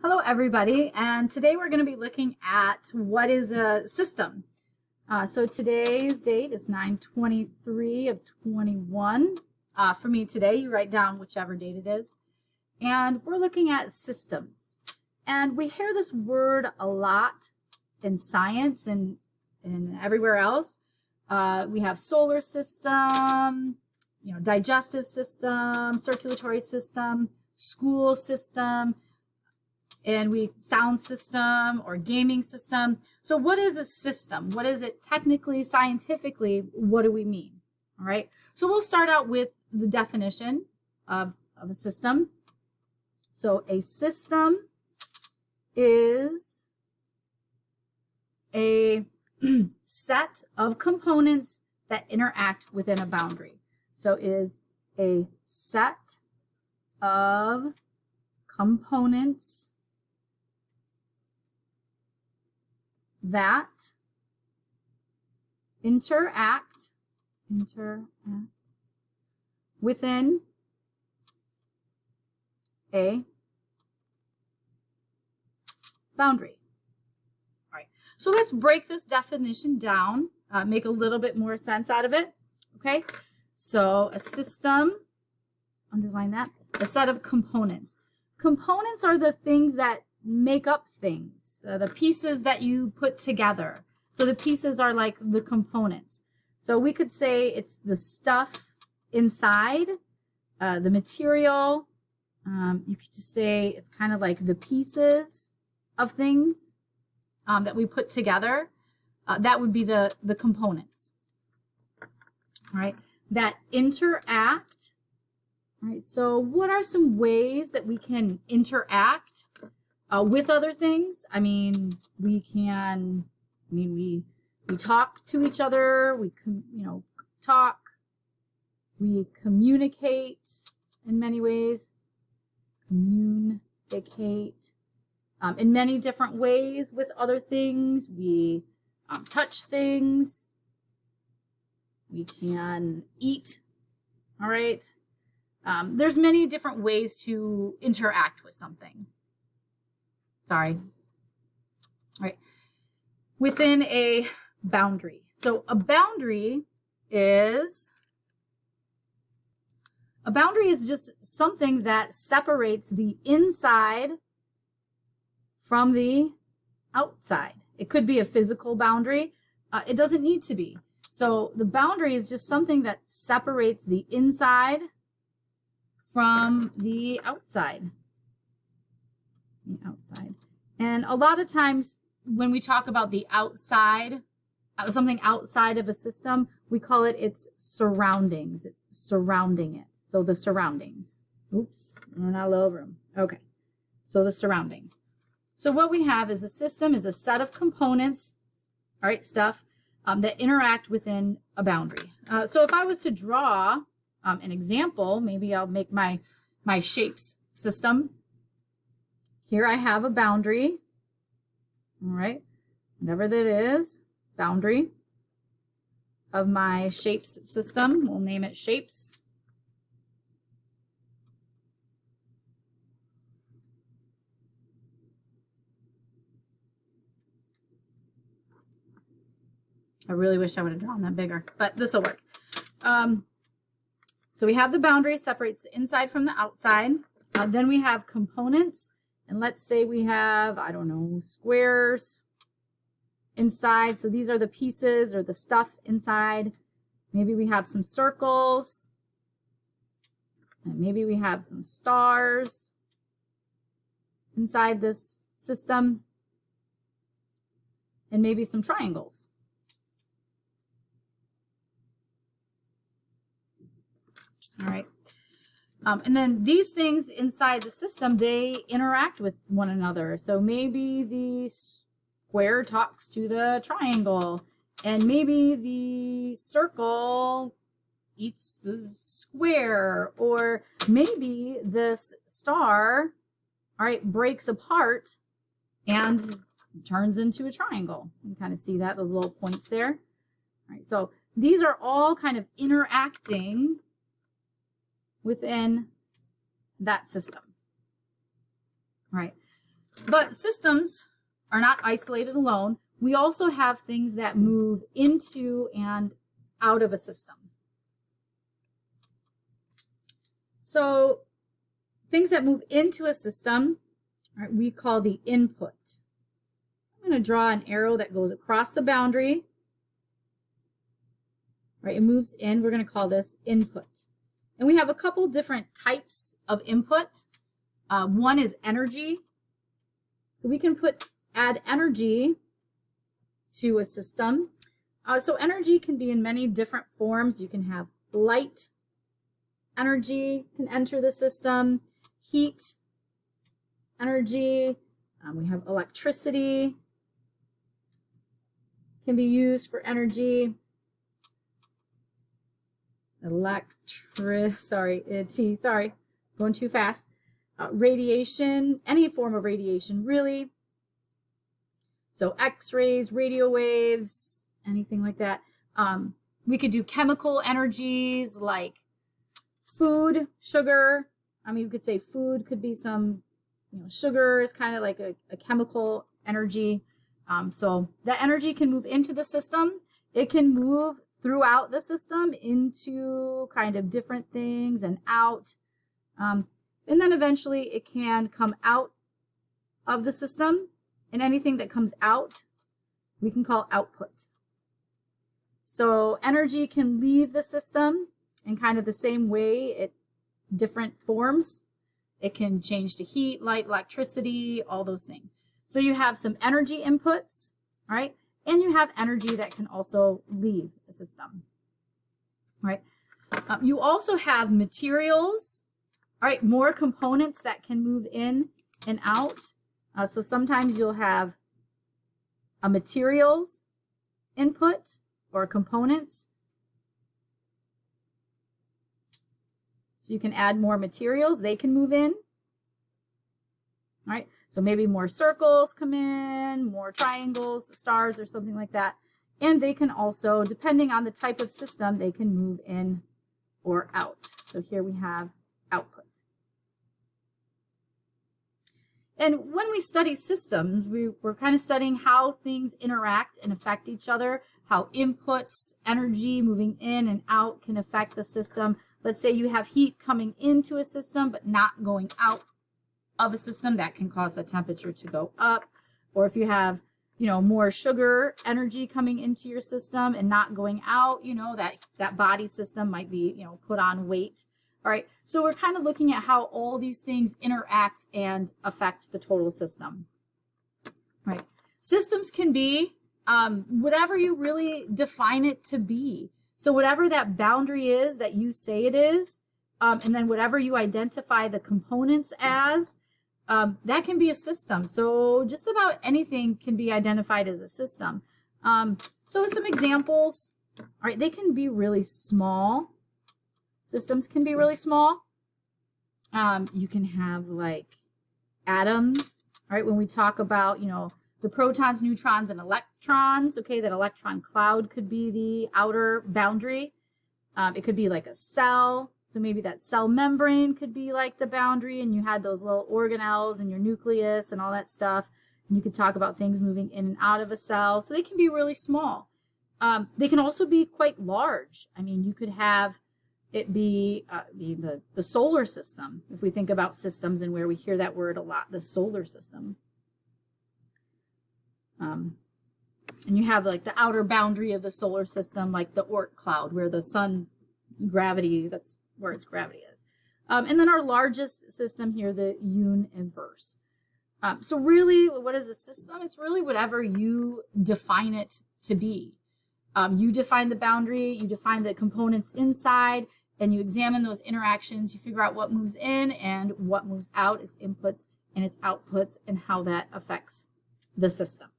Hello everybody, and today we're going to be looking at what is a system. So today's date is 9/23 of 21. For me today, you write down whichever date it is. And we're looking at systems. And we hear this word a lot in science and everywhere else. We have solar system, digestive system, circulatory system, school system, and sound system or gaming system. So what is a system? What is it technically, scientifically? What do we mean? All right. So we'll start out with the definition of a system. So a system is a set of components that interact within a boundary. So is a set of components that interact within a boundary. All right, so let's break this definition down, make a little bit more sense out of it. Okay, so a system, underline that, a set of components. Components are the things that make up things. The pieces that you put together. So the pieces are like the components. So we could say it's the stuff inside, the material. You could just say it's kind of like the pieces of things that we put together. That would be the components. All right, that interact. All right, so what are some ways that we can interact with other things? We talk to each other. We talk. We communicate in many ways. Communicate in many different ways with other things. We touch things. We can eat. All right. There's many different ways to interact with something. Sorry. All right. Within a boundary. So a boundary is just something that separates the inside from the outside. It could be a physical boundary. It doesn't need to be. So the boundary is just something that separates the inside from the outside. And a lot of times when we talk about the outside, something outside of a system, we call it its surroundings. It's surrounding it. So the surroundings. Oops, we're not all over them. Okay, so the surroundings. So what we have is a system is a set of components, all right, stuff that interact within a boundary. So if I was to draw an example, maybe I'll make my shapes system. Here I have a boundary, all right, whatever that is, boundary of my shapes system. We'll name it shapes. I really wish I would have drawn that bigger, but this will work. So we have the boundary, separates the inside from the outside. Then we have components. And let's say we have, I don't know, squares inside. So these are the pieces or the stuff inside. Maybe we have some circles. And maybe we have some stars inside this system. And maybe some triangles. All right. And then these things inside the system, they interact with one another. So maybe the square talks to the triangle, and maybe the circle eats the square, or maybe this star, all right, breaks apart and turns into a triangle. You can kind of see that, those little points there. All right, so these are all kind of interacting within that system. All right. But systems are not isolated alone. We also have things that move into and out of a system. So things that move into a system, right, we call the input. I'm going to draw an arrow that goes across the boundary. Right, it moves in. We're going to call this input. And we have a couple different types of input. One is energy. So we can add energy to a system. So energy can be in many different forms. You can have light energy can enter the system, heat energy. We have electricity can be used for energy. Going too fast. Radiation, any form of radiation, really. So X-rays, radio waves, anything like that. We could do chemical energies like food, sugar. I mean, you could say food could be some, sugar is kind of like a chemical energy. So that energy can move into the system. It can move throughout the system into kind of different things and out. And then eventually it can come out of the system, and anything that comes out, we can call output. So energy can leave the system in kind of the same way, different forms. It can change to heat, light, electricity, all those things. So you have some energy inputs, right? And you have energy that can also leave the system, right? You also have materials, all right, more components that can move in and out. So sometimes you'll have a materials input or components. So you can add more materials. They can move in, all right? So maybe more circles come in, more triangles, stars, or something like that. And they can also, depending on the type of system, they can move in or out. So here we have output. And when we study systems, we're kind of studying how things interact and affect each other, how inputs, energy moving in and out can affect the system. Let's say you have heat coming into a system but not going out of a system, that can cause the temperature to go up. Or if you have, more sugar energy coming into your system and not going out, that body system might be, put on weight. All right, so we're kind of looking at how all these things interact and affect the total system. Right, systems can be whatever you really define it to be. So whatever that boundary is that you say it is, and then whatever you identify the components as, that can be a system. So just about anything can be identified as a system. So some examples, all right, they can be really small. Systems can be really small. You can have like atom, all right, when we talk about, the protons, neutrons, and electrons, okay, that electron cloud could be the outer boundary. It could be like a cell. So maybe that cell membrane could be like the boundary, and you had those little organelles and your nucleus and all that stuff. And you could talk about things moving in and out of a cell. So they can be really small. They can also be quite large. I mean, you could have it be the solar system. If we think about systems and where we hear that word a lot, the solar system. And you have like the outer boundary of the solar system, like the Oort cloud, where the sun gravity, that's where its gravity is. And then our largest system here, the universe. So really, what is a system? It's really whatever you define it to be. You define the boundary, you define the components inside, and you examine those interactions. You figure out what moves in and what moves out, its inputs and its outputs, and how that affects the system.